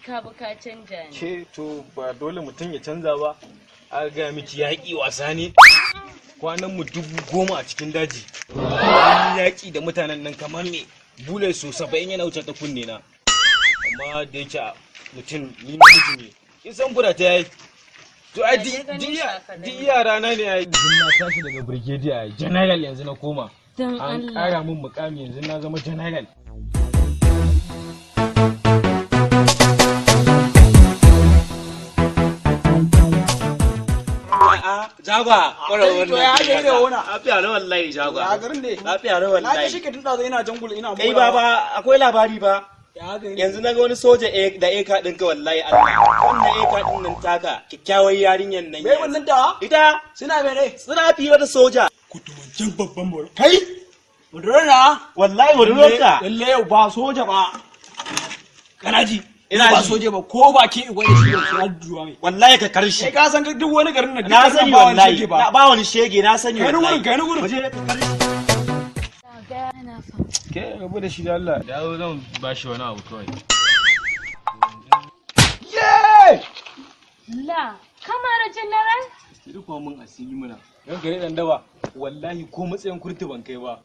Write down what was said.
ka bi ka canja ne. Ke to ba dole mutum ya canza ba. A ga miki yaƙi wasa ne. Kwanan mu 10,000 a cikin daji. Yaƙi da mutanen nan kamar me bule so 70 yana wuce ta kunne na. Amma da yake mutum ni namiji ne. Kin san bura ta yayi. To ai di yara na ne ai. Na tashi daga brigadier general yanzu na koma. An ƙara min mukami yanzu na zama general. Jagwa, ƙwararwar to ya ga da wona. Lafiya na wallahi jagwa. Ya garin ne. Lafiya na wallahi. Na ga shi ke tunda zai ina jangul ina Kai baba, akwai labari ba. Ya ga Yanzu naga wani soja da eka ɗinka wallahi Allah. Wannan eka ɗin nan taka, kyakkyawar yarinyar nan. Me wannan da? Ita Suna mene? suna fiye da soja. Kutumancin babban bor. Kai? Mudurna? Wallahi wadurarka. Lalle yau ba soja ba. Kana ji? Ina ba ji. soja ba ko ba ke igwa da shi yau kira duwa mai. Wallahi ka karshe. Kai ka san duk wani garin nan Na sani wallahi. ba. Ba wani shege na sani Kai ni wallahi. gurin, kai ni gurin. Waje ka karshe. Ke rabu da shi da Allah. Da yau zan ba shi wani abu kawai. Ye! La, kamar general? Ki rufa mun asiri muna. Dan gare dan dawa wallahi ko matsayin kurti ban kai ba.